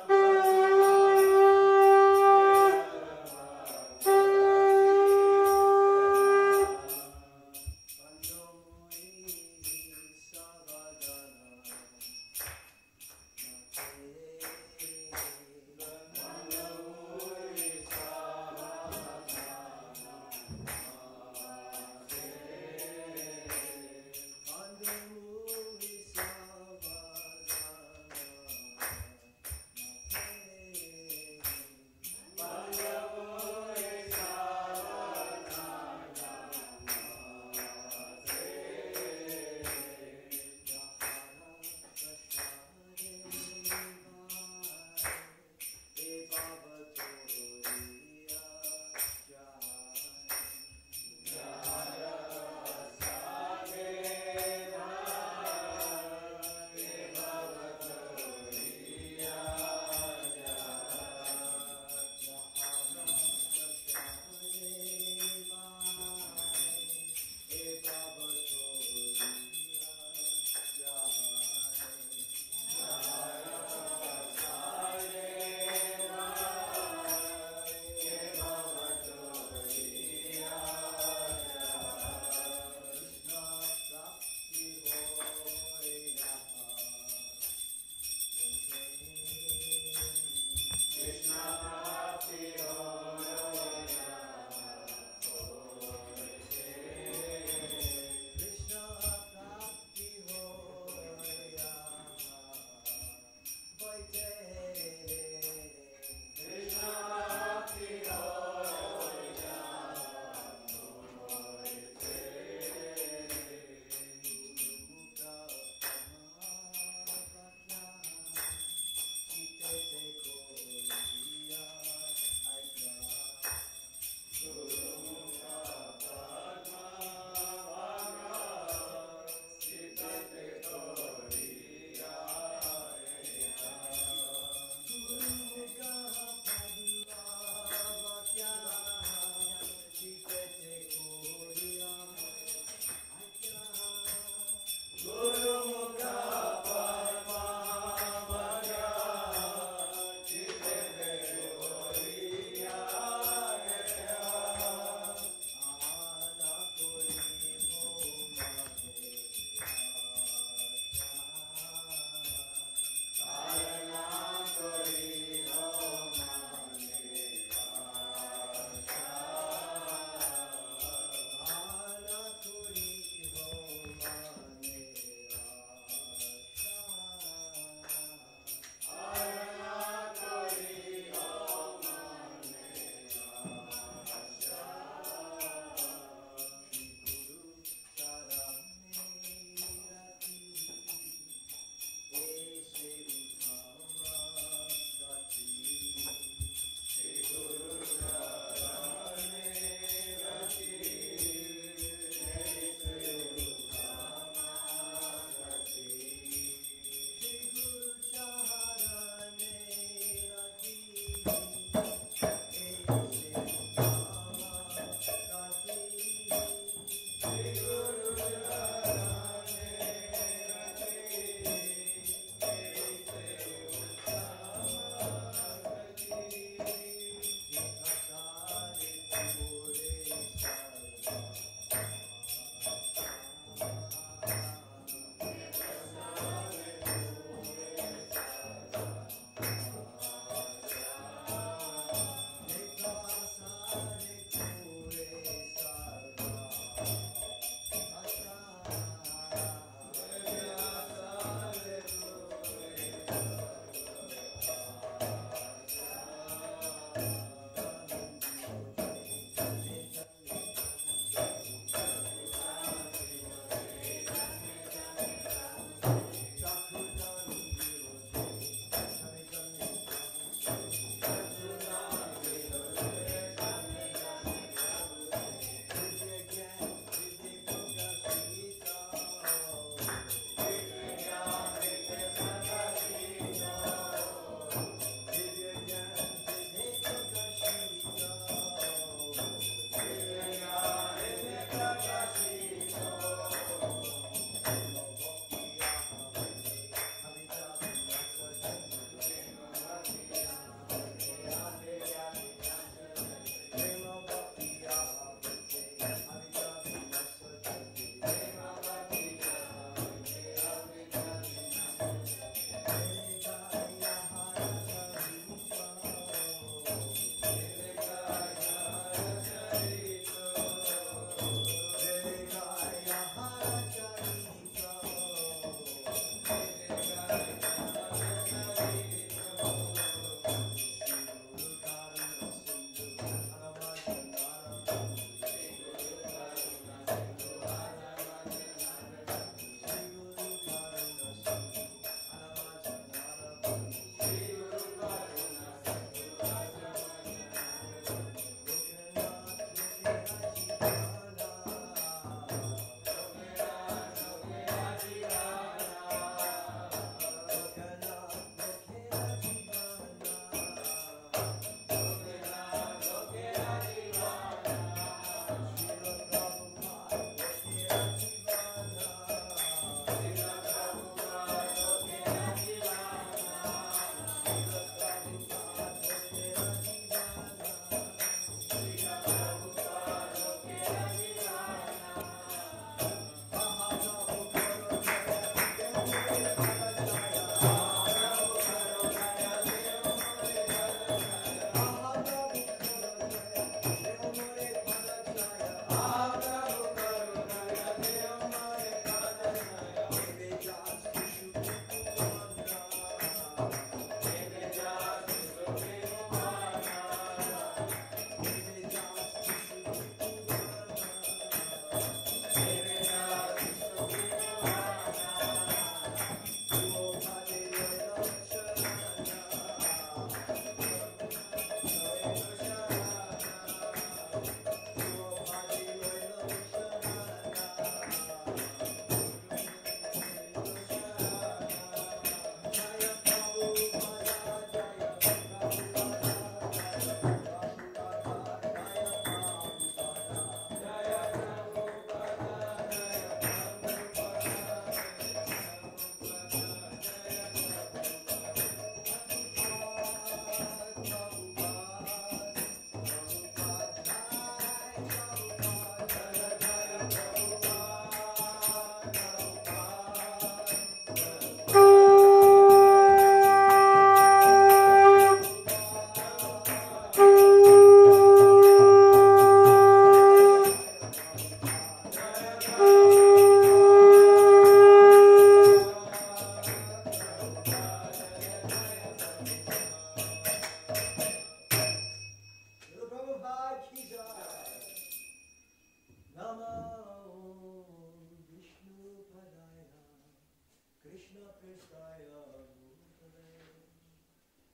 Sadma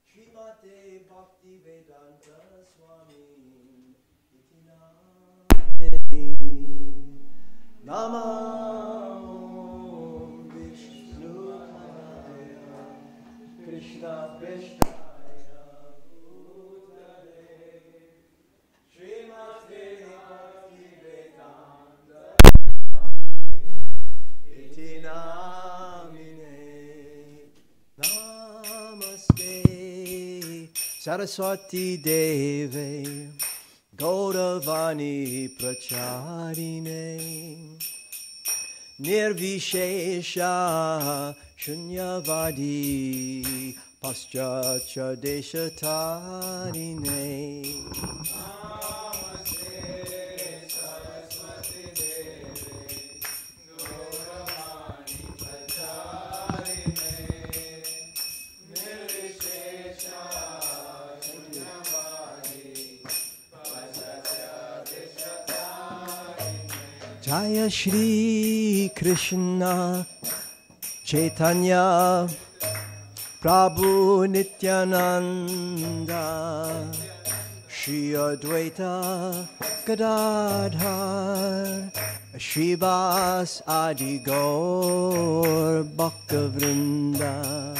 Srimate Bhaktivedanta Swami iti Namo Vishnu Padaya Krishna Prasthaya Bhutale Srimate Bhaktivedanta iti namine Namaste Saraswati Deve Gauravani Pracharine Nirvishesha Shunyavadi Paschatya Deshatarine Jaya Shri Krishna Chaitanya Prabhu Nityananda Shri Advaita Gadadhar Shrivas Adi Gaur Bhaktavrinda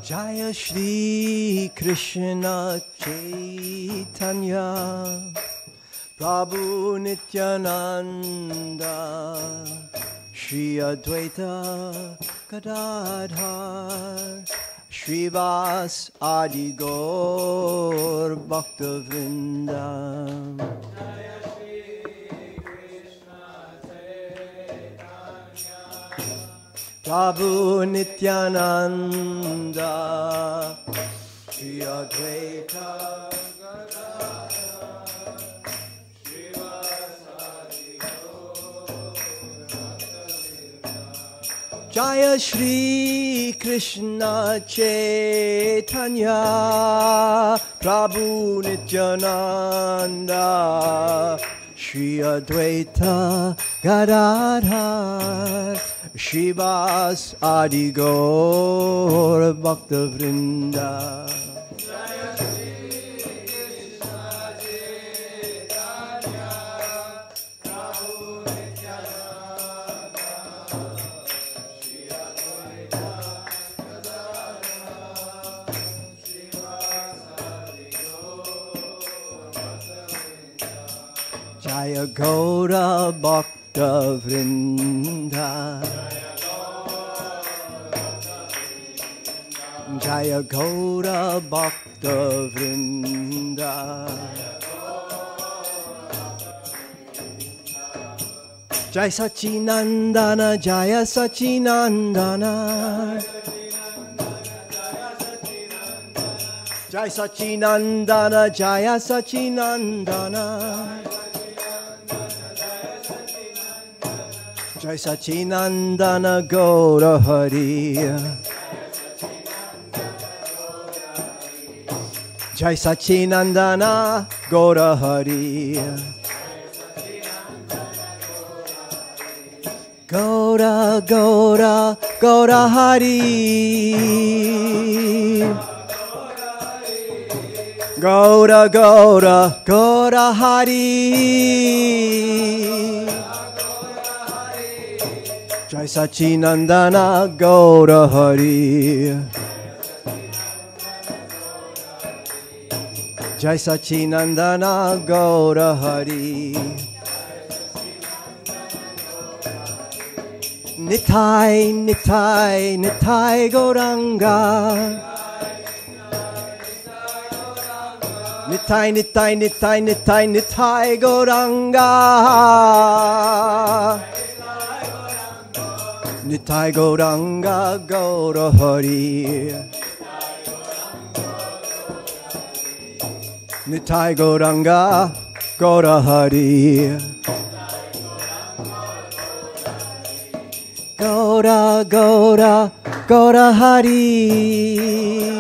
Jaya Shri Krishna Chaitanya Prabhu Nityananda Shri Advaita Gadadhar Shrivas Adi Gaur Bhaktavrinda Prabhu Nityananda Shri Advaita Jaya Shri Krishna Chaitanya Prabhu Nityananda Shri Advaita Gadadhar Shrivas Adi Gaur Bhaktavrinda Jaya Gaura Bhaktavrinda Jaya Gaura Bhaktavrinda Jai Sachinandana Jaya Sachinandana Jai Sachinandana Jaya Sachinandana Jai Sachinandana Gaura Hari Jai Sachinandana Gaura Hari Gaura Gaura Gaura Hari Gaura Gaura Gaura Hari Jai Sachinandana Gaura Hari Jai Sachinandana Gaura Hari Nitai Nitai Nitai Gauranga Nitai Nitai Nitai Nitai Nitai Gauranga Nitai Gauranga Gaura Hari Nitai Gauranga Gaura Hari Gaura, Gaura, Gaura Hari.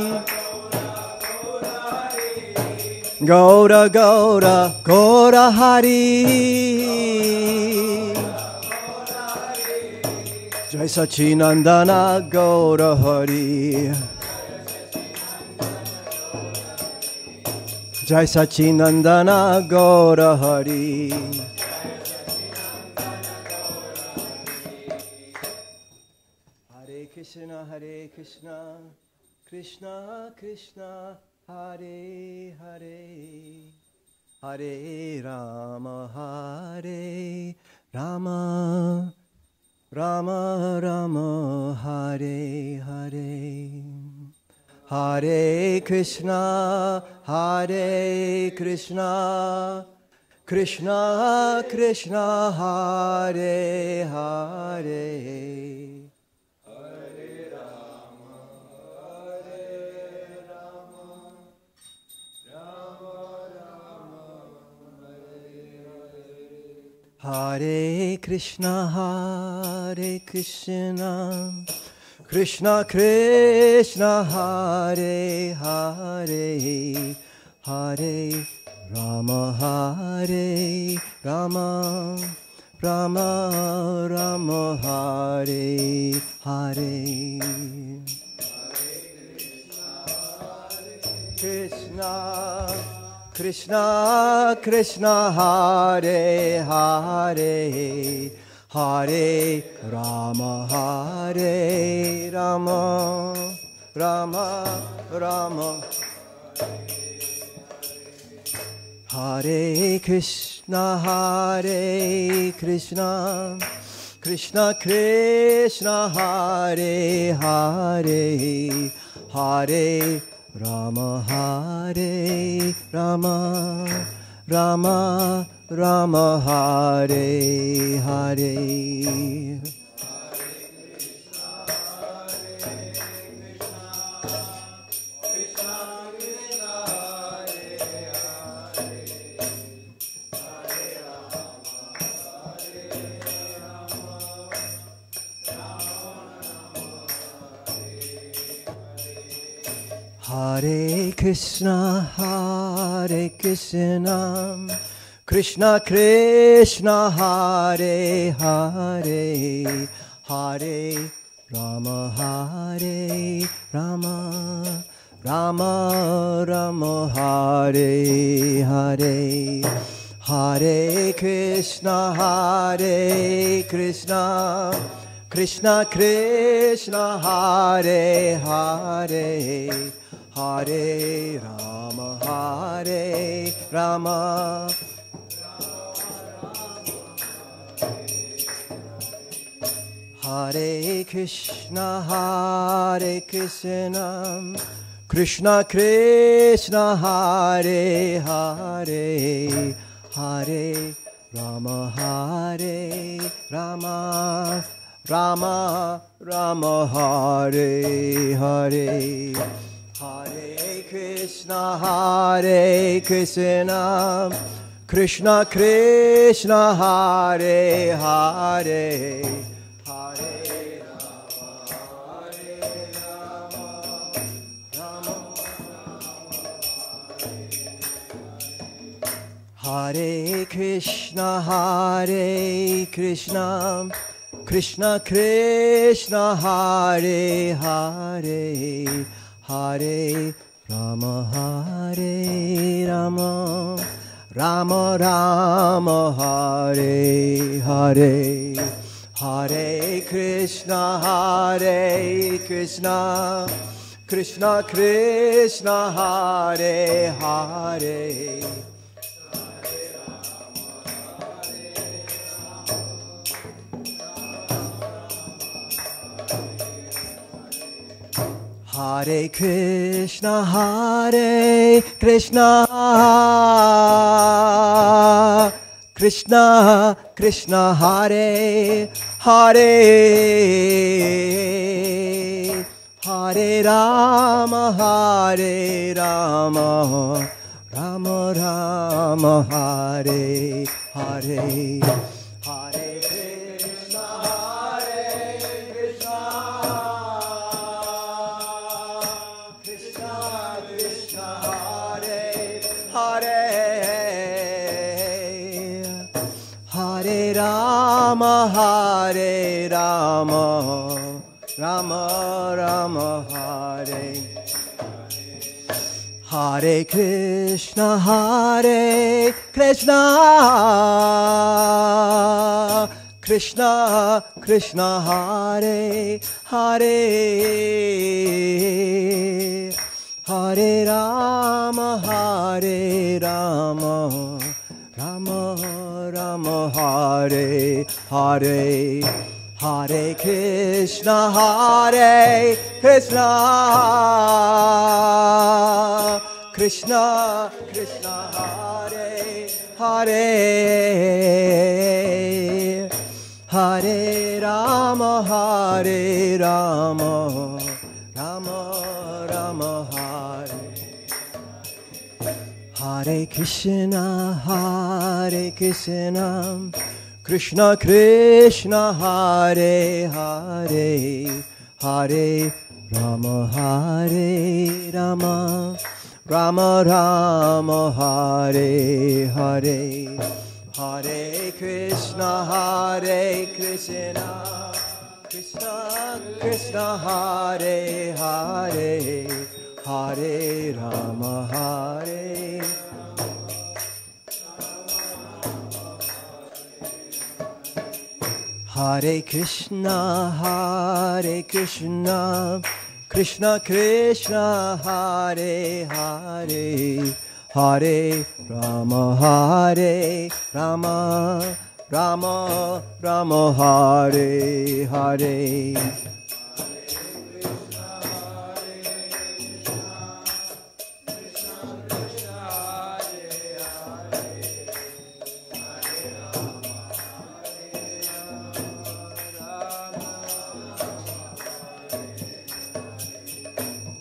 Gaura, Gaura, Gaura Hari. Jai Sachinandana Gaura Hari. Jai Sachinandana Gaura Hari. Hare Krishna, Krishna Krishna, Hare Hare, Hare Rama, Hare Rama, Rama Rama, Hare Hare. Hare Krishna, Krishna Krishna, Hare Hare. Hare Krishna, Krishna Krishna, Hare Hare, Hare Rama, Rama Rama, Hare Hare. Krishna Krishna Krishna, Hare Hare, Hare Rama, Rama Rama. Hare Krishna, Krishna Krishna, Hare Hare, Hare Rama, Rama Rama, Hare Hare. Hare Krishna, Krishna Krishna, Hare Hare, Hare Rama, Rama Rama, Hare Hare. Hare Krishna, Krishna Krishna, Hare Hare, Hare Rama, Rama Hare Krishna, Krishna Krishna, Hare Hare, Hare Rama, Rama Rama, Hare Hare. Hare Krishna, Krishna Krishna, Hare Hare, Hare Rama, Hare Krishna, Krishna Krishna, Hare Hare, Hare Rama, Rama Rama, Hare Hare. Hare Krishna, Krishna Krishna, Hare Hare. Hare Krishna, Krishna Krishna, Hare Hare, Hare Rama, Rama Rama, Hare Hare. Hare Krishna, Rama Hare Rama, Rama Rama Hare Hare Krishna, Hare Krishna, Krishna Krishna, Hare Hare, Hare Rama, Hare Rama, Rama Rama, Hare Hare, Hare Krishna, Hare Krishna, Krishna Krishna, Hare Hare, Hare Rama, Hare Rama, Rama Rama, Hare Hare Krishna, Hare Krishna, Krishna Krishna, Hare Hare, Hare Rama, Hare Rama, Rama Rama, Hare Hare, Hare Krishna, Hare Krishna, Krishna Krishna, Hare Hare, Hare Rama, Hare Hare Krishna, Hare Krishna, Krishna Krishna, Hare Hare, Hare Rama, Hare Rama, Rama Rama, Hare Hare.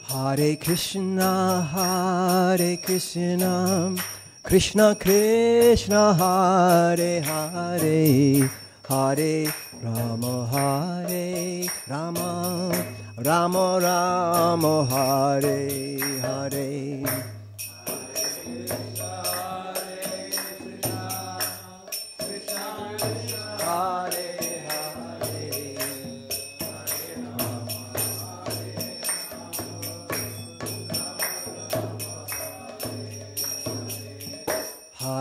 Hare Krishna, Hare Krishna, Krishna Krishna, Hare Hare, Hare Rama, Hare Rama, Rama Rama, Hare Hare.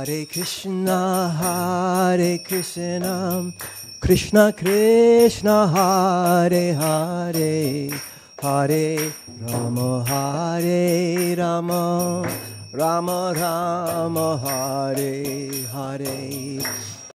Hare Krishna, Hare Krishna, Krishna Krishna, Hare Hare, Hare Rama, Hare Rama, Rama Rama, Hare Hare.